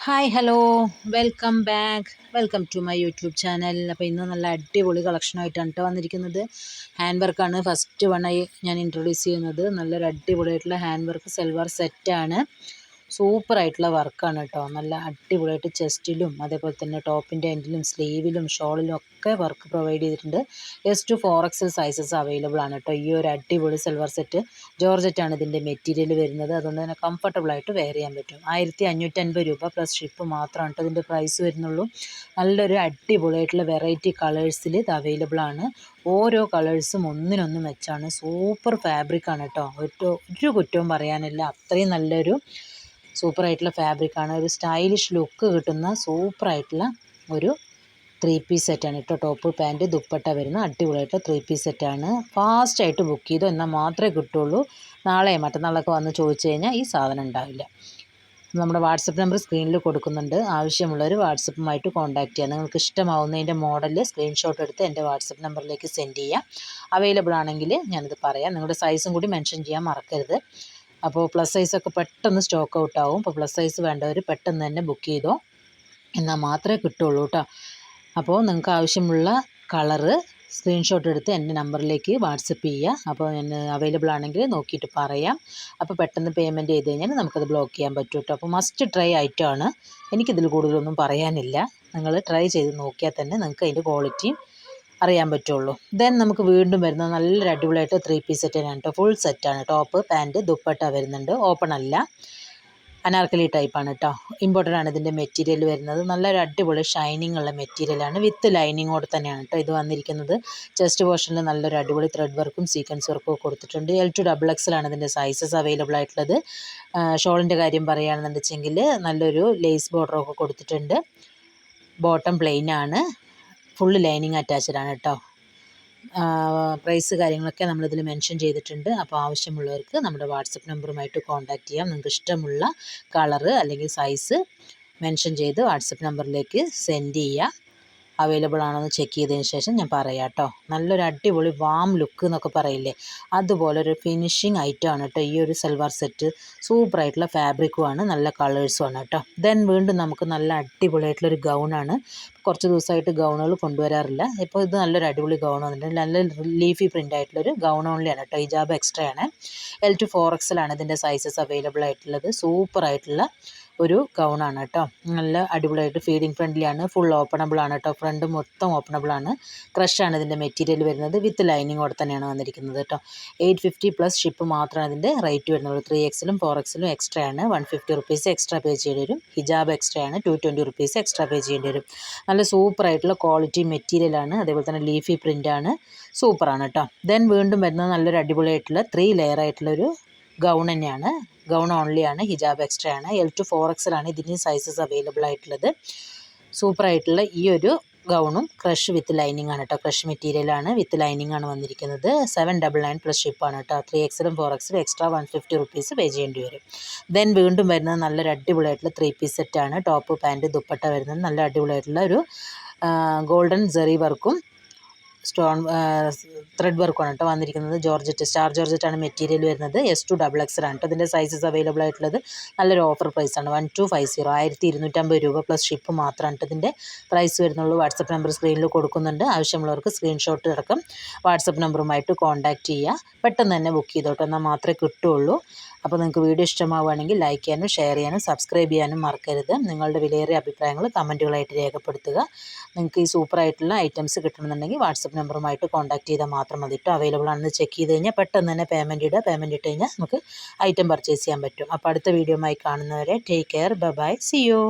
Hi hello welcome back welcome to my YouTube channel. അപ്പോൾ ഇന്ന് നല്ല അടിപൊളി കളക്ഷനായിട്ടാണ് കേട്ടോ വന്നിരിക്കുന്നത്. ഹാൻഡ് വർക്കാണ് ഫസ്റ്റ് വണ്ണായി ഞാൻ ഇൻട്രൊഡ്യൂസ് ചെയ്യുന്നത്. നല്ലൊരു അടിപൊളിയായിട്ടുള്ള ഹാൻഡ് വർക്ക് സൽവാർ സെറ്റാണ്. സൂപ്പറായിട്ടുള്ള വർക്കാണ് കേട്ടോ. നല്ല അടിപൊളിയായിട്ട് ചെസ്റ്റിലും അതേപോലെ തന്നെ ടോപ്പിൻ്റെ എൻഡിലും സ്ലീവിലും ഷോളിലും ഒക്കെ വർക്ക് പ്രൊവൈഡ് ചെയ്തിട്ടുണ്ട്. S to 4XL sizes available ആണ് കേട്ടോ. ഈ ഒരു അടിപൊളി സൽവാർ സെറ്റ് ജോർജറ്റാണ് ഇതിൻ്റെ മെറ്റീരിയൽ വരുന്നത്. അതുകൊണ്ട് തന്നെ കംഫർട്ടബിളായിട്ട് വെയർ ചെയ്യാൻ പറ്റും. 1550 രൂപ പ്ലസ് ഷിപ്പ് മാത്രമാണ് കേട്ടോ ഇതിൻ്റെ പ്രൈസ് വരുന്നുള്ളൂ. നല്ലൊരു അടിപൊളിയായിട്ടുള്ള വെറൈറ്റി കളേഴ്സിൽ ഇത് അവൈലബിൾ ആണ്. ഓരോ കളേഴ്സും ഒന്നിനൊന്നും വെച്ചാണ്. സൂപ്പർ ഫാബ്രിക്കാണ് കേട്ടോ. ഒരു കുറ്റവും പറയാനില്ല. അത്രയും നല്ലൊരു സൂപ്പറായിട്ടുള്ള ഫാബ്രിക്കാണ്. ഒരു സ്റ്റൈലിഷ് ലുക്ക് കിട്ടുന്ന സൂപ്പറായിട്ടുള്ള ഒരു 3 പീസ് സെറ്റാണ് കേട്ടോ. ടോപ്പ് പാൻറ്റ് ദുപ്പട്ട വരുന്ന അടിപൊളിയായിട്ട് 3 പീസ് സെറ്റാണ്. ഫാസ്റ്റായിട്ട് ബുക്ക് ചെയ്തു എന്നാൽ മാത്രമേ കിട്ടുള്ളൂ. നാളെ മറ്റന്നാളൊക്കെ വന്ന് ചോദിച്ചു കഴിഞ്ഞാൽ ഈ സാധനം ഉണ്ടാവില്ല. നമ്മുടെ വാട്സപ്പ് നമ്പർ സ്ക്രീനിൽ കൊടുക്കുന്നുണ്ട്. ആവശ്യമുള്ളവർ വാട്സപ്പുമായിട്ട് കോൺടാക്റ്റ് ചെയ്യുക. നിങ്ങൾക്ക് ഇഷ്ടമാവുന്നതിൻ്റെ മോഡൽ സ്ക്രീൻഷോട്ട് എടുത്ത് എൻ്റെ വാട്സപ്പ് നമ്പറിലേക്ക് സെൻഡ് ചെയ്യുക. അവൈലബിൾ ആണെങ്കിൽ ഞാനിത് പറയാം. നിങ്ങളുടെ സൈസും കൂടി മെൻഷൻ ചെയ്യാൻ മറക്കരുത്. അപ്പോൾ പ്ലസ് സൈസൊക്കെ പെട്ടെന്ന് സ്റ്റോക്ക് ഔട്ട് ആവും. അപ്പോൾ പ്ലസ് സൈസ് വേണ്ടവർ പെട്ടെന്ന് തന്നെ ബുക്ക് ചെയ്തോ, എന്നാൽ മാത്രമേ കിട്ടുള്ളൂ കേട്ടോ. അപ്പോൾ നിങ്ങൾക്ക് ആവശ്യമുള്ള കളറ് സ്ക്രീൻഷോട്ട് എടുത്ത് എൻ്റെ നമ്പറിലേക്ക് വാട്സപ്പ് ചെയ്യുക. അപ്പോൾ ഞാൻ അവൈലബിൾ ആണെങ്കിൽ നോക്കിയിട്ട് പറയാം. അപ്പോൾ പെട്ടെന്ന് പേയ്മെൻറ്റ് ചെയ്ത് കഴിഞ്ഞാൽ നമുക്കത് ബ്ലോക്ക് ചെയ്യാൻ പറ്റും കേട്ടോ. അപ്പോൾ മസ്റ്റ് ട്രൈ ഐറ്റമാണ്. എനിക്കിതിൽ കൂടുതലൊന്നും പറയാനില്ല. നിങ്ങൾ ട്രൈ ചെയ്ത് നോക്കിയാൽ തന്നെ നിങ്ങൾക്ക് അതിൻ്റെ ക്വാളിറ്റി അറിയാൻ പറ്റുള്ളൂ. ദെൻ നമുക്ക് വീണ്ടും വരുന്ന നല്ലൊരു അടിപൊളിയായിട്ട് 3 പീസ് സെറ്റ് തന്നെയാണ് കേട്ടോ. ഫുൾ സെറ്റാണ്. ടോപ്പ് പാൻറ്റ് ദുപ്പട്ട വരുന്നുണ്ട്. ഓപ്പൺ അല്ല, അനാർക്കലി ടൈപ്പാണ് കേട്ടോ. ഇമ്പോർട്ടൻ്റ് ആണ് ഇതിൻ്റെ മെറ്റീരിയൽ വരുന്നത്. നല്ലൊരു അടിപൊളി ഷൈനിങ് ഉള്ള മെറ്റീരിയലാണ്. വിത്ത് ലൈനിങ്ങോടെ തന്നെയാണ് കേട്ടോ ഇത് വന്നിരിക്കുന്നത്. ചെസ്റ്റ് പോർഷനിൽ നല്ലൊരു അടിപൊളി ത്രെഡ് വർക്കും സീക്വൻസ് വർക്കും ഒക്കെ കൊടുത്തിട്ടുണ്ട്. L to XXL ആണ് ഇതിൻ്റെ സൈസസ് അവൈലബിൾ ആയിട്ടുള്ളത്. ഷോളിൻ്റെ കാര്യം പറയുകയാണെന്നുണ്ടെങ്കിൽ നല്ലൊരു ലേസ് ബോർഡറൊക്കെ കൊടുത്തിട്ടുണ്ട്. ബോട്ടം പ്ലെയിൻ ആണ്. ഫുള്ള് ലൈനിങ് അറ്റാച്ച്ഡ് ആണ് കേട്ടോ. പ്രൈസ് കാര്യങ്ങളൊക്കെ നമ്മളിതിൽ മെൻഷൻ ചെയ്തിട്ടുണ്ട്. അപ്പോൾ ആവശ്യമുള്ളവർക്ക് നമ്മുടെ വാട്സപ്പ് നമ്പറുമായിട്ട് കോൺടാക്റ്റ് ചെയ്യാം. നിങ്ങൾക്ക് ഇഷ്ടമുള്ള കളറ് അല്ലെങ്കിൽ സൈസ് മെൻഷൻ ചെയ്ത് വാട്സപ്പ് നമ്പറിലേക്ക് സെൻഡ് ചെയ്യുക. അവൈലബിൾ ആണോ എന്ന് ചെക്ക് ചെയ്തതിന് ശേഷം ഞാൻ പറയാം കേട്ടോ. നല്ലൊരു അടിപൊളി വാം ലുക്ക് എന്നൊക്കെ പറയില്ലേ, അതുപോലെ ഒരു ഫിനിഷിങ് ഐറ്റം ആണ് കേട്ടോ ഈ ഒരു സൽവാർ സെറ്റ്. സൂപ്പറായിട്ടുള്ള ഫാബ്രിക്കുമാണ്, നല്ല കളേഴ്സുമാണ് കേട്ടോ. ദെൻ വീണ്ടും നമുക്ക് നല്ല അടിപൊളിയായിട്ടുള്ളൊരു ഗൗണാണ്. കുറച്ച് ദിവസമായിട്ട് ഗൗണുകൾ കൊണ്ടുവരാറില്ല. ഇപ്പോൾ ഇത് നല്ലൊരു അടിപൊളി ഗൗൺ വന്നിട്ടുണ്ട്. നല്ല ലീഫി പ്രിൻ്റ് ആയിട്ടുള്ളൊരു ഗൗൺ ഓൺലിയാണ് കേട്ടോ. ഹിജാബ് എക്സ്ട്രാ ആണ്. L to 4XL ആണ് ഇതിൻ്റെ സൈസസ് അവൈലബിൾ ആയിട്ടുള്ളത്. സൂപ്പറായിട്ടുള്ള ഒരു ഗൗണാണ് കേട്ടോ. നല്ല അടിപൊളിയായിട്ട് ഫീഡിങ് ഫ്രണ്ട്ലി ആണ്. ഫുൾ ഓപ്പണബിൾ ആണ് കേട്ടോ. ഫ്രണ്ട് മൊത്തം ഓപ്പണബിൾ ആണ്. ക്രഷാണ് ഇതിൻ്റെ മെറ്റീരിയൽ വരുന്നത്. വിത്ത് ലൈനിങ്ങോടെ തന്നെയാണ് വന്നിരിക്കുന്നത് കേട്ടോ. 850 പ്ലസ് ഷിപ്പ് മാത്രമാണ് ഇതിൻ്റെ റേറ്റ് വരുന്നുള്ളൂ. 3XL 4XL എക്സ്ട്രാ ആണ്. 150 റുപ്പീസ് എക്സ്ട്രാ പേ ചെയ്യേണ്ടി വരും. ഹിജാബ് എക്സ്ട്രാ ആണ്. 220 റുപ്പീസ് എക്സ്ട്രാ പേ ചെയ്യേണ്ടി വരും. നല്ല സൂപ്പറായിട്ടുള്ള ക്വാളിറ്റി മെറ്റീരിയലാണ്. അതേപോലെ തന്നെ ലീഫി പ്രിൻ്റാണ്. സൂപ്പറാണ് കേട്ടോ. ദെൻ വീണ്ടും വരുന്നത് നല്ലൊരു അടിപൊളിയായിട്ടുള്ള 3 ലെയർ ആയിട്ടുള്ളൊരു ഗൗൺ തന്നെയാണ്. ഗൗൺ ഓൺലിയാണ്. ഹിജാബ് എക്സ്ട്രാ ആണ്. L to 4XL ആണ് ഇതിൻ്റെ സൈസസ് അവൈലബിൾ ആയിട്ടുള്ളത്. സൂപ്പറായിട്ടുള്ള ഈ ഒരു ഗൗണും ക്രഷ് വിത്ത് ലൈനിങ് ആണ് കേട്ടോ. ക്രഷ് മെറ്റീരിയലാണ്, വിത്ത് ലൈനിങ് ആണ് വന്നിരിക്കുന്നത്. 799 പ്ലസ് ഷിപ്പാണ് കേട്ടോ. 3XL 4XL എക്സ്ട്രാ 150 റുപ്പീസ് പേ ചെയ്യേണ്ടി വരും. ദെൻ വീണ്ടും വരുന്നത് നല്ലൊരു അടിപൊളിയായിട്ടുള്ള 3 പീസ് സെറ്റാണ്. ടോപ്പ് പാൻറ്റ് ദുപ്പട്ട വരുന്നത് നല്ല അടിപൊളിയായിട്ടുള്ള ഒരു ഗോൾഡൻ സെറി വർക്കും സ്റ്റോൺ ത്രെഡ് വർക്കാണ് കേട്ടോ വന്നിരിക്കുന്നത്. ജോർജറ്റ്, സ്റ്റാർ ജോർജറ്റാണ് മെറ്റീരിയൽ വരുന്നത്. S to XXL ആണ് കേട്ടോ. ഇതിൻ്റെ സൈസസ് അവൈലബിൾ ആയിട്ടുള്ളത്. നല്ലൊരു ഓഫർ പ്രൈസാണ്. 1250 1250 രൂപ പ്ലസ് ഷിപ്പ് മാത്രമാണ് കേട്ടോ ഇതിൻ്റെ പ്രൈസ് വരുന്നുള്ളൂ. വാട്സപ്പ് നമ്പർ സ്ക്രീനിൽ കൊടുക്കുന്നുണ്ട്. ആവശ്യമുള്ളവർക്ക് സ്ക്രീൻഷോട്ട് അടക്കം വാട്സപ്പ് നമ്പറുമായിട്ട് കോൺടാക്റ്റ് ചെയ്യുക. പെട്ടെന്ന് തന്നെ ബുക്ക് ചെയ്തോട്ടോ, എന്നാൽ മാത്രമേ കിട്ടുള്ളൂ. അപ്പോൾ നിങ്ങൾക്ക് വീഡിയോ ഇഷ്ടമാവുകയാണെങ്കിൽ ലൈക്ക് ചെയ്യാനും ഷെയർ ചെയ്യാനും സബ്സ്ക്രൈബ് ചെയ്യാനും മറക്കരുത്. നിങ്ങളുടെ വിലയേറിയ അഭിപ്രായങ്ങൾ കമൻറ്റുകളായിട്ട് രേഖപ്പെടുത്തുക. നിങ്ങൾക്ക് ഈ സൂപ്പറായിട്ടുള്ള ഐറ്റംസ് കിട്ടണമെന്നുണ്ടെങ്കിൽ വാട്സപ്പ് നമ്പറുമായിട്ട് കോൺടാക്ട് ചെയ്താൽ മാത്രം മതി കേട്ടോ. അവൈലബിൾ ആണെന്ന് ചെക്ക് ചെയ്ത് കഴിഞ്ഞാൽ പെട്ടെന്ന് തന്നെ പേയ്മെൻറ്റ് ഇടുക. പേയ്മെൻറ്റ് ഇട്ട് കഴിഞ്ഞാൽ നമുക്ക് ഐറ്റം പർച്ചേസ് ചെയ്യാൻ പറ്റും. അപ്പോൾ അടുത്ത വീഡിയോയുമായി കാണുന്നവരെ take care, bye, see U.